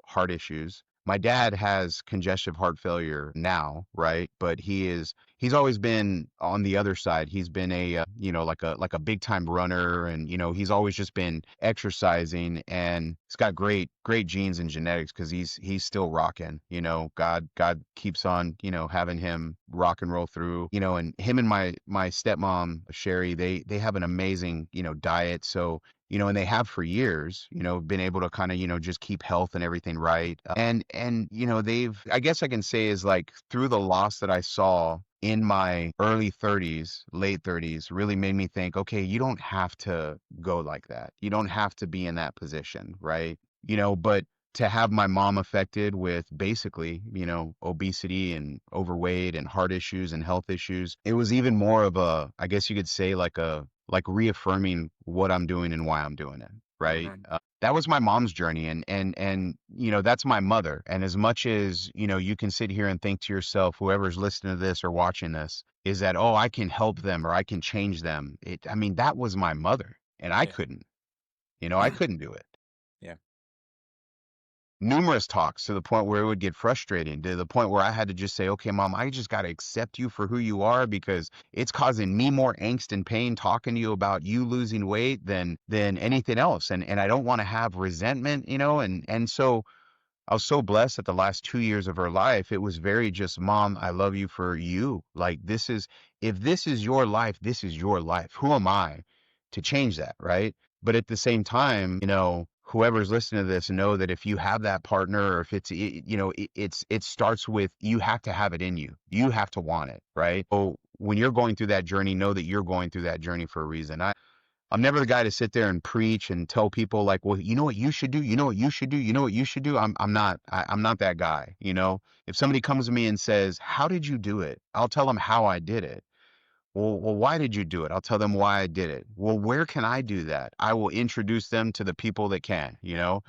heart issues. My dad has congestive heart failure now, right? But he's always been on the other side. He's been like a big time runner, and he's always just been exercising, and he's got great genes and genetics because he's still rocking. God keeps on having him rock and roll through. And him and my stepmom Sherry, they have an amazing diet. So and they have for years, been able to kind of, just keep health and everything right. And I guess I can say is like through the loss that I saw in my early 30s, late 30s, really made me think, okay, you don't have to go like that. You don't have to be in that position, right? But to have my mom affected with basically, obesity and overweight and heart issues and health issues, it was even more of I guess you could say like reaffirming what I'm doing and why I'm doing it, right? Mhm. That was my mom's journey, and that's my mother. And as much as you can sit here and think to yourself, whoever's listening to this or watching this, is that, oh, I can help them or I can change them. I mean, that was my mother, and I Yeah. couldn't. I couldn't do it. Yeah. Numerous talks to the point where it would get frustrating, to the point where I had to just say, okay, mom, I just got to accept you for who you are, because it's causing me more angst and pain talking to you about you losing weight than anything else. And I don't want to have resentment, and so I was so blessed that the last 2 years of her life, it was very just, mom, I love you for you. Like, if this is your life, this is your life. Who am I to change that? Right. But at the same time, whoever's listening to this, know that if you have that partner, or if it starts with, you have to have it in you. You have to want it. Right. So when you're going through that journey, know that you're going through that journey for a reason. I'm never the guy to sit there and preach and tell people like, well, you know what you should do, you know what you should do, you know what you should do. I'm not that guy. If somebody comes to me and says, how did you do it? I'll tell them how I did it. Well, why did you do it? I'll tell them why I did it. Well, where can I do that? I will introduce them to the people that can. Yeah.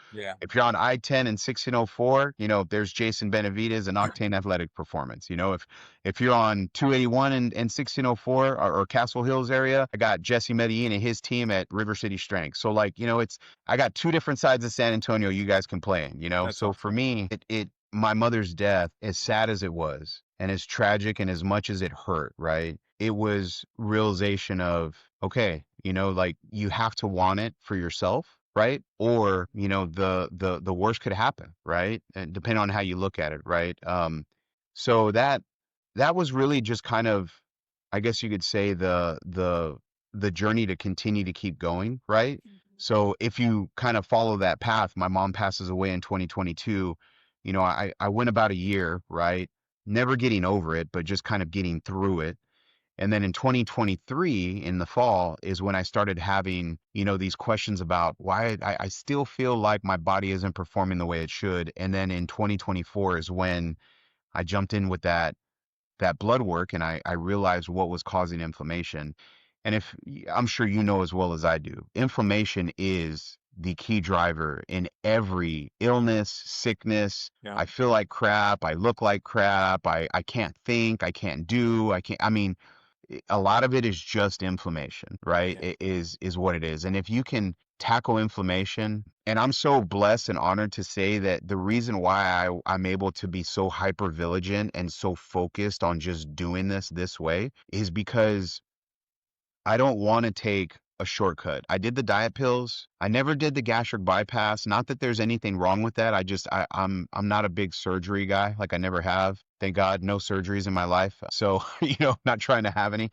If you're on I-10 and 1604, there's Jason Benavidez and Octane Athletic Performance. If you're on 281 and 1604 or Castle Hills area, I got Jesse Medellin and his team at River City Strength. So like, I got two different sides of San Antonio you guys can play in. That's So for awesome. me, my mother's death, as sad as it was, and as tragic and as much as it hurt, right? It was realization of, okay, like you have to want it for yourself, right? Or, the worst could happen, right? And depending on how you look at it, right? So that was really just kind of, I guess you could say, the journey to continue to keep going, right? So if you kind of follow that path, my mom passes away in 2022. I went about a year, right? Never getting over it, but just kind of getting through it. And then in 2023, in the fall, is when I started having, these questions about why I still feel like my body isn't performing the way it should. And then in 2024 is when I jumped in with that blood work, and I realized what was causing inflammation. And I'm sure you know as well as I do, inflammation is the key driver in every illness, sickness. Yeah. I feel like crap. I look like crap. I can't think. I can't do. I mean, a lot of it is just inflammation, right? Yeah. It is what it is. And if you can tackle inflammation, and I'm so blessed and honored to say that the reason why I'm able to be so hyper vigilant and so focused on just doing this way is because I don't want to take a shortcut. I did the diet pills. I never did the gastric bypass. Not that there's anything wrong with that. I'm not a big surgery guy. Like I never have. Thank God, no surgeries in my life. So, not trying to have any.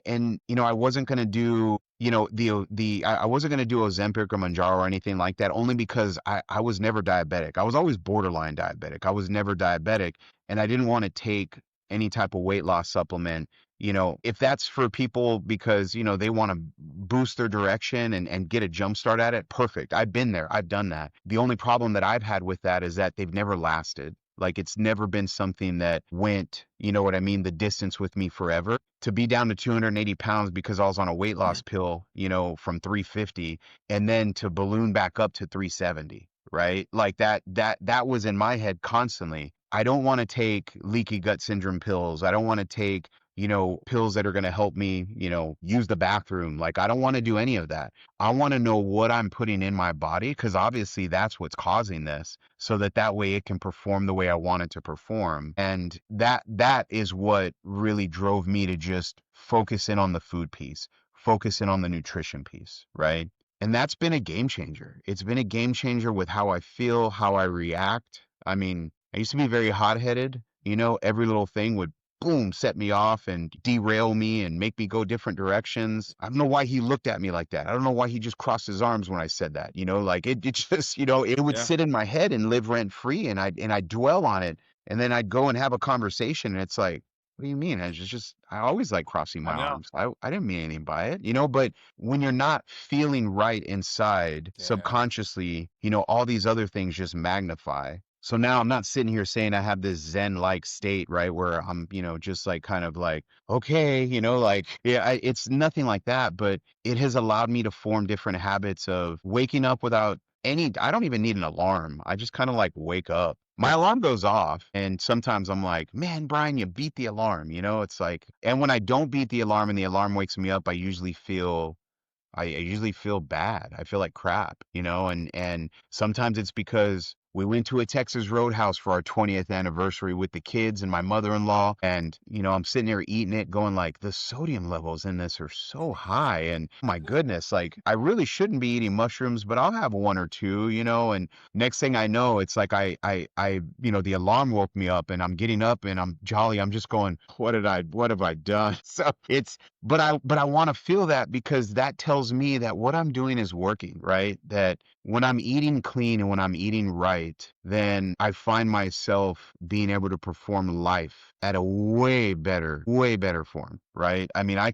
And I wasn't gonna do, I wasn't gonna do Ozempic or Mounjaro or anything like that, only because I was never diabetic. I was always borderline diabetic. I was never diabetic, and I didn't want to take any type of weight loss supplement. If that's for people because, they want to boost their direction and get a jump start at it, perfect. I've been there. I've done that. The only problem that I've had with that is that they've never lasted. Like it's never been something that went, you know what I mean, the distance with me forever. To be down to 280 pounds because I was on a weight loss pill, from 350, and then to balloon back up to 370, right? Like that was in my head constantly. I don't want to take leaky gut syndrome pills. I don't want to take pills that are going to help me, use the bathroom. Like, I don't want to do any of that. I want to know what I'm putting in my body, because obviously that's what's causing this, so that way it can perform the way I want it to perform. And that is what really drove me to just focus in on the food piece, focus in on the nutrition piece, right? And that's been a game changer. It's been a game changer with how I feel, how I react. I mean, I used to be very hot-headed. Every little thing would boom, set me off and derail me and make me go different directions. I don't know why he looked at me like that. I don't know why he just crossed his arms when I said that. Like it just, it would Yeah. sit in my head and live rent free, and I'd dwell on it. And then I'd go and have a conversation, and it's like, what do you mean? I always like crossing I my know. arms. I didn't mean anything by it, but when you're not feeling right inside, Yeah. subconsciously, all these other things just magnify. So now I'm not sitting here saying I have this Zen-like state, right? Where I'm, just like kind of like, okay, like, yeah, it's nothing like that, but it has allowed me to form different habits of waking up without I don't even need an alarm. I just kind of like wake up. My alarm goes off, and sometimes I'm like, man, Brian, you beat the alarm. It's like, and when I don't beat the alarm and the alarm wakes me up, I usually feel bad. I feel like crap, and sometimes it's because we went to a Texas Roadhouse for our 20th anniversary with the kids and my mother-in-law, and I'm sitting there eating it, going like, the sodium levels in this are so high, and my goodness, like, I really shouldn't be eating mushrooms, but I'll have one or two, and next thing I know, it's like the alarm woke me up, and I'm getting up and I'm jolly. I'm just going, what have I done? So but I want to feel that, because that tells me that what I'm doing is working, right? That when I'm eating clean and when I'm eating right, then I find myself being able to perform life at a way better form, right? I mean, I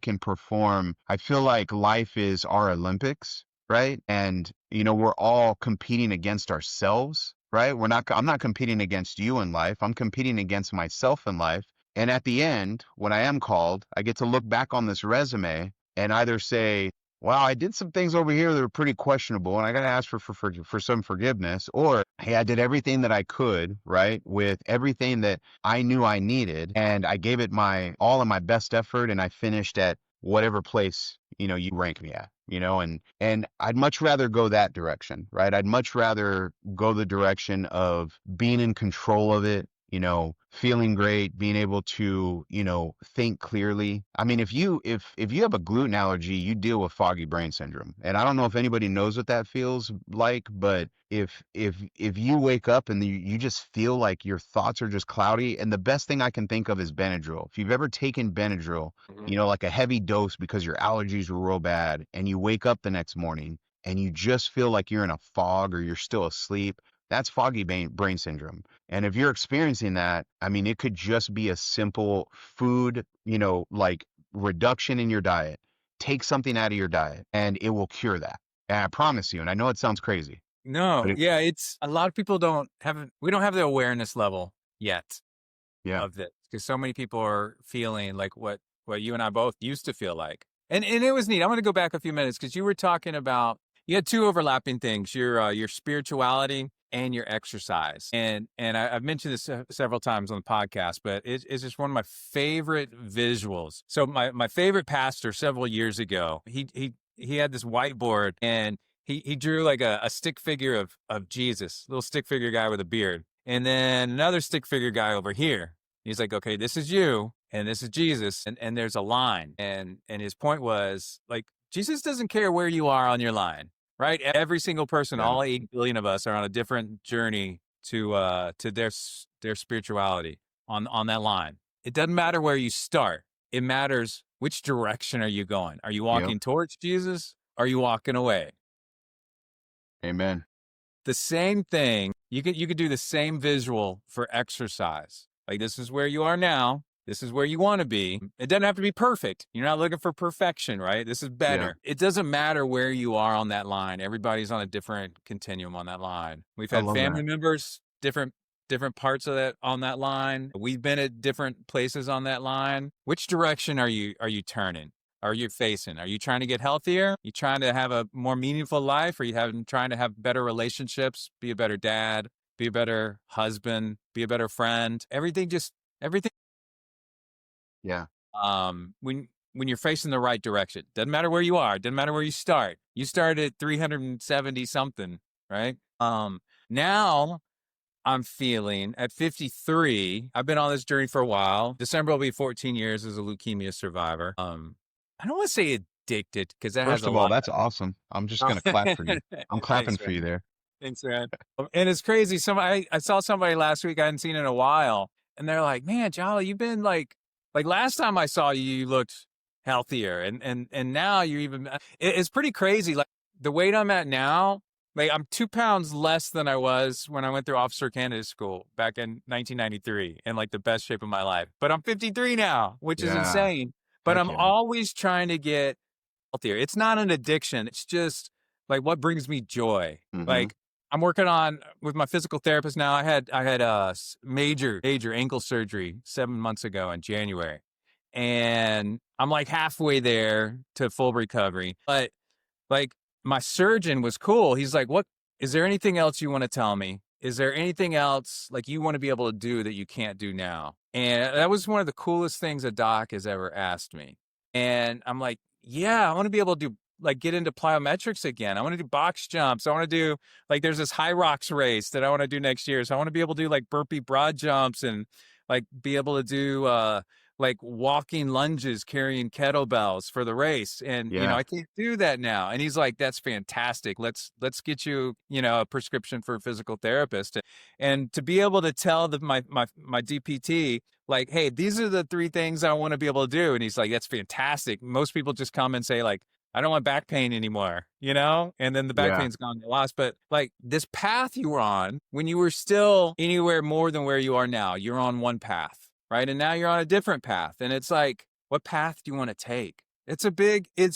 feel like life is our Olympics, right? And, we're all competing against ourselves, right? I'm not competing against you in life. I'm competing against myself in life. And at the end, when I am called, I get to look back on this resume and either say, wow, I did some things over here that were pretty questionable, and I got to ask for some forgiveness, or hey, I did everything that I could, right, with everything that I knew I needed, and I gave it my all of my best effort, and I finished at whatever place you rank me at, and I'd much rather go that direction, right? I'd much rather go the direction of being in control of it, feeling great, being able to, think clearly. I mean, if you have a gluten allergy, you deal with foggy brain syndrome. And I don't know if anybody knows what that feels like, but if you wake up and you just feel like your thoughts are just cloudy, and the best thing I can think of is Benadryl. If you've ever taken Benadryl, like a heavy dose because your allergies were real bad, and you wake up the next morning and you just feel like you're in a fog or you're still asleep, that's foggy brain syndrome. And if you're experiencing that, I mean, it could just be a simple food, like reduction in your diet. Take something out of your diet and it will cure that. And I promise you, and I know it sounds crazy, but No, yeah, it's a lot of people we don't have the awareness level yet yeah, of this, because so many people are feeling like what you and I both used to feel like. And it was neat. I'm going to go back a few minutes, because you were talking about, you had two overlapping things, your spirituality and your exercise. And I've mentioned this several times on the podcast, but it's just one of my favorite visuals. So my favorite pastor several years ago, he had this whiteboard, and he drew like a stick figure of Jesus, little stick figure guy with a beard. And then another stick figure guy over here. He's like, okay, this is you and this is Jesus. And there's a line. And his point was like, Jesus doesn't care where you are on your line, right? Every single person, yeah, all 8 billion of us, are on a different journey to their spirituality on that line. It doesn't matter where you start. It matters which direction are you going. Are you yep, walking towards Jesus? Are you walking away? amen. The same thing, you could do the same visual for exercise. Like, this is where you are now. This is where you want to be. It doesn't have to be perfect. You're not looking for perfection, right? This is Yeah, better. It doesn't matter where you are on that line. Everybody's on a different continuum on that line. We've I had love family that. members, different parts of that on that line. We've been at different places on that line. Which direction are you turning? Are you facing? Are you trying to get healthier? You trying to have a more meaningful life? Are you trying to have better relationships, be a better dad, be a better husband, be a better friend? Everything. Yeah. When you're facing the right direction. Doesn't matter where you are, doesn't matter where you start. You start at 370 something, right? Now I'm feeling at 53. I've been on this journey for a while. December will be 14 years as a leukemia survivor. I don't want to say addicted because that has First a of all, lot. that's awesome. I'm just gonna clap for you. I'm clapping Thanks, for you man. there. Thanks, man. And it's crazy. I saw somebody last week I hadn't seen in a while, and they're like, "Man, Jolly, you've been like last time I saw you, you looked healthier, and now you're even." It's pretty crazy. Like the weight I'm at now, like I'm 2 pounds less than I was when I went through officer candidate school back in 1993, in like the best shape of my life. But I'm 53 now, which is Yeah. insane. But Heck I'm yeah. always trying to get healthier. It's not an addiction. It's just like what brings me joy. Mm-hmm. Like I'm working on with my physical therapist now. I had a major ankle surgery 7 months ago in January, and I'm like halfway there to full recovery. But like my surgeon was cool. He's like, "What is there anything else you want to tell me? Is there anything else like you want to be able to do that you can't do now?" And that was one of the coolest things a doc has ever asked me. And I'm like, "Yeah, I want to be able to do like get into plyometrics again. I want to do box jumps. I want to do like there's this high rocks race that I want to do next year. So I want to be able to do like burpee broad jumps and like be able to do like walking lunges carrying kettlebells for the race, and Yeah. I can't do that now." And he's like, "That's fantastic. Let's get you a prescription for a physical therapist." And to be able to tell my DPT like, "Hey, these are the three things I want to be able to do," and he's like, "That's fantastic." Most people just come and say like, "I don't want back pain anymore," and then the back Yeah. pain's gone lost. But like this path you were on when you were still anywhere more than where you are now, you're on one path, right? And now you're on a different path. And it's like, what path do you want to take? It's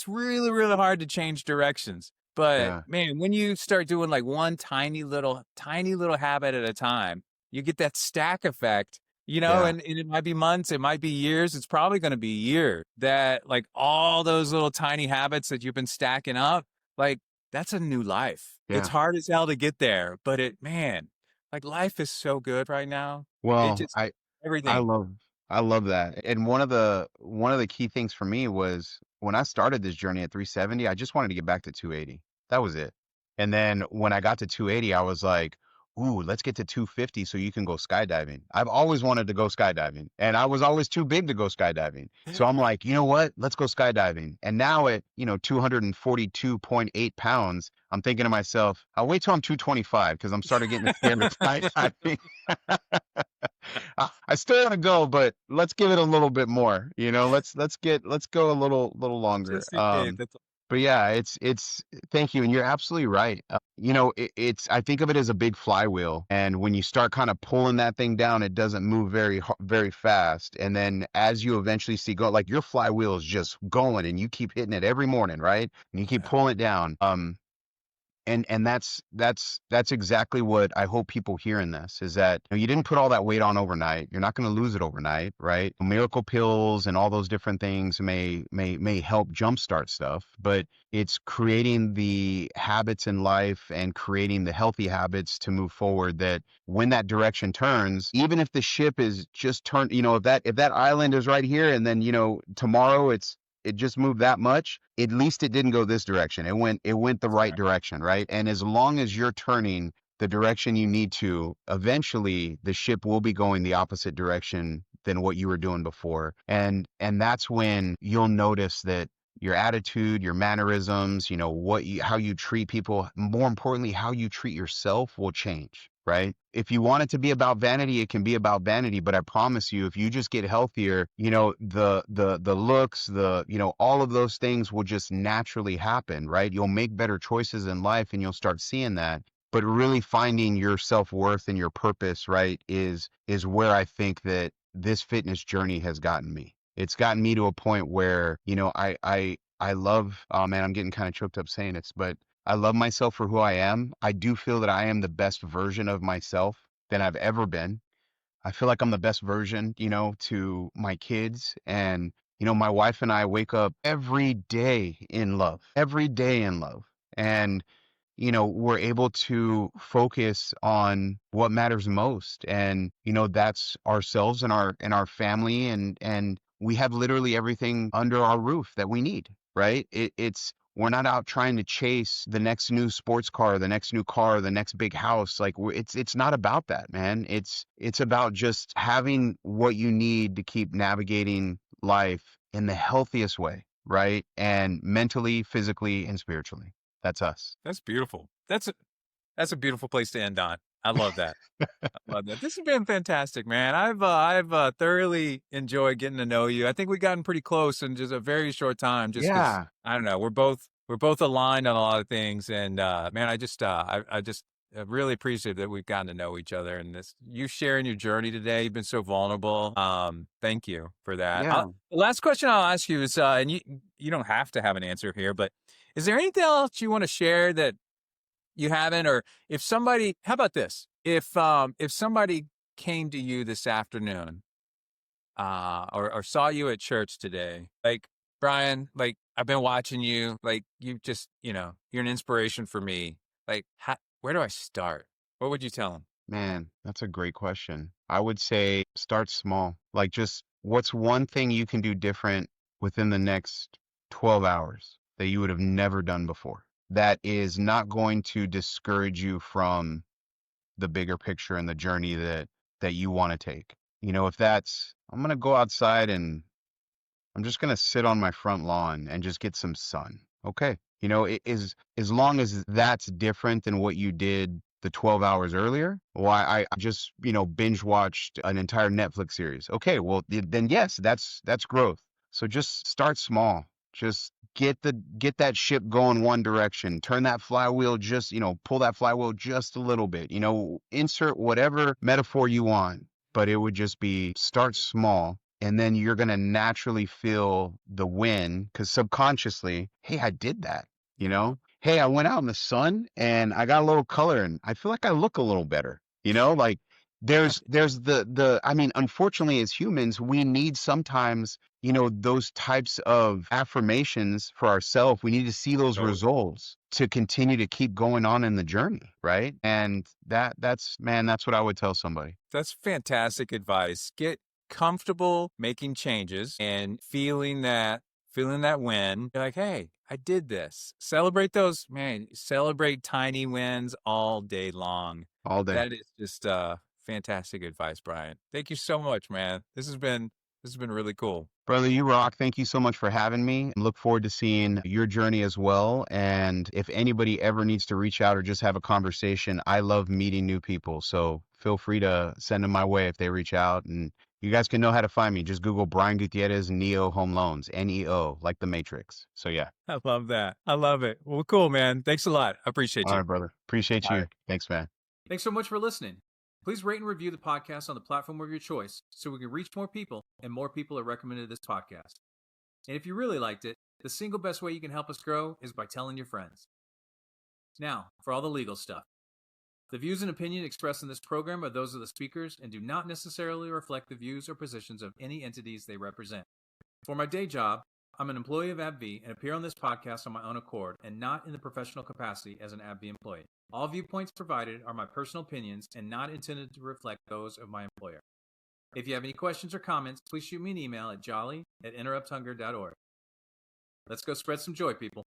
really, really hard to change directions. But Yeah. man, when you start doing like one tiny little habit at a time, you get that stack effect, Yeah. and it might be months, it might be years, it's probably going to be a year that like all those little tiny habits that you've been stacking up, like that's a new life. It's Yeah. hard as hell to get there, but man, like life is so good right now. It Well, just I everything. love I love that. And one of the key things for me was when I started this journey at 370, I just wanted to get back to 280. That was it. And then when I got to 280, I was like, "Ooh, let's get to 250 so you can go skydiving." I've always wanted to go skydiving, and I was always too big to go skydiving. So I'm like, "You know what? Let's go skydiving." And now at, 242.8 pounds, I'm thinking to myself, "I'll wait till I'm 225 because I'm starting getting scared of skydiving." I still want to go, but let's give it a little bit more. Let's go a little longer. Just in case. That's But yeah, it's thank you, and you're absolutely right. It's I think of it as a big flywheel, and when you start kind of pulling that thing down, it doesn't move very fast, and then as you eventually see go, like your flywheel is just going, and you keep hitting it every morning, right? And you keep yeah. pulling it down. And that's exactly what I hope people hear in this is that you didn't put all that weight on overnight. You're not going to lose it overnight, right? Miracle pills and all those different things may help jumpstart stuff, but it's creating the habits in life and creating the healthy habits to move forward that when that direction turns, even if the ship is just turned, if that island is right here and then, tomorrow it just moved that much, at least it didn't go this direction. It went the right direction, right? And as long as you're turning the direction you need to, eventually the ship will be going the opposite direction than what you were doing before. And that's when you'll notice that your attitude, your mannerisms, how you treat people, more importantly, how you treat yourself will change, right? If you want it to be about vanity, it can be about vanity, but I promise you, if you just get healthier, the looks, all of those things will just naturally happen, right? You'll make better choices in life and you'll start seeing that. But really finding your self-worth and your purpose, right, is where I think that this fitness journey has gotten me. It's gotten me to a point where, I love, oh man, I'm getting kind of choked up saying this, but I love myself for who I am. I do feel that I am the best version of myself than I've ever been. I feel like I'm the best version, to my kids. And, my wife and I wake up every day in love. And, we're able to focus on what matters most. And, that's ourselves and our family and we have literally everything under our roof that we need, right? We're not out trying to chase the next new sports car, the next new car, the next big house. Like it's not about that, man. It's about just having what you need to keep navigating life in the healthiest way, right? And mentally, physically, and spiritually. That's us. That's beautiful. That's a beautiful place to end on. I love that. I love that. This has been fantastic, man. I've thoroughly enjoyed getting to know you. I think we've gotten pretty close in just a very short time, just because Yeah. I don't know, we're both aligned on a lot of things, and man, I just really appreciate that we've gotten to know each other, and this you sharing your journey today. You've been so vulnerable. Thank you for that. Yeah. The last question I'll ask you is, and you don't have to have an answer here, but is there anything else you want to share that you haven't, or if somebody, how about this? If somebody came to you this afternoon, or saw you at church today, like, Brian, like, I've been watching you, like, you just, you're an inspiration for me. Like, where do I start? What would you tell them? Man, that's a great question. I would say start small. Like, just what's one thing you can do different within the next 12 hours that you would have never done before? That is not going to discourage you from the bigger picture and the journey that you want to take. If that's, I'm going to go outside and I'm just gonna sit on my front lawn and just get some sun. Okay. It is, as long as that's different than what you did the 12 hours earlier. Why I just, binge watched an entire Netflix series. Okay, well then yes, that's growth. So just start small. Just get that ship going one direction. Turn that flywheel just, pull that flywheel just a little bit. Insert whatever metaphor you want, but it would just be start small, and then you're going to naturally feel the win because subconsciously, hey, I did that, Hey, I went out in the sun and I got a little color and I feel like I look a little better, like there's I mean, unfortunately, as humans, we need sometimes, those types of affirmations for ourselves. We need to see those Totally. results to continue to keep going on in the journey, right? And man, that's what I would tell somebody. That's fantastic advice. Get comfortable making changes and feeling that win. You're like, hey, I did this. Celebrate those, man. Celebrate tiny wins all day long. All day. That is just fantastic advice, Brian. Thank you so much, man. This has been really cool. Brother, you rock. Thank you so much for having me. Look forward to seeing your journey as well. And if anybody ever needs to reach out or just have a conversation, I love meeting new people. So feel free to send them my way if they reach out. And you guys can know how to find me. Just Google Brian Gutierrez, Neo Home Loans, NEO, like the Matrix. So yeah. I love that. I love it. Well, cool, man. Thanks a lot. I appreciate All you. right, brother. Appreciate All you. right. Thanks, man. Thanks so much for listening. Please rate and review the podcast on the platform of your choice so we can reach more people and more people are recommended this podcast. And if you really liked it, the single best way you can help us grow is by telling your friends. Now, for all the legal stuff. The views and opinion expressed in this program are those of the speakers and do not necessarily reflect the views or positions of any entities they represent. For my day job, I'm an employee of AbbVie and appear on this podcast on my own accord and not in the professional capacity as an AbbVie employee. All viewpoints provided are my personal opinions and not intended to reflect those of my employer. If you have any questions or comments, please shoot me an email at jollie@interrupthunger.org. Let's go spread some joy, people.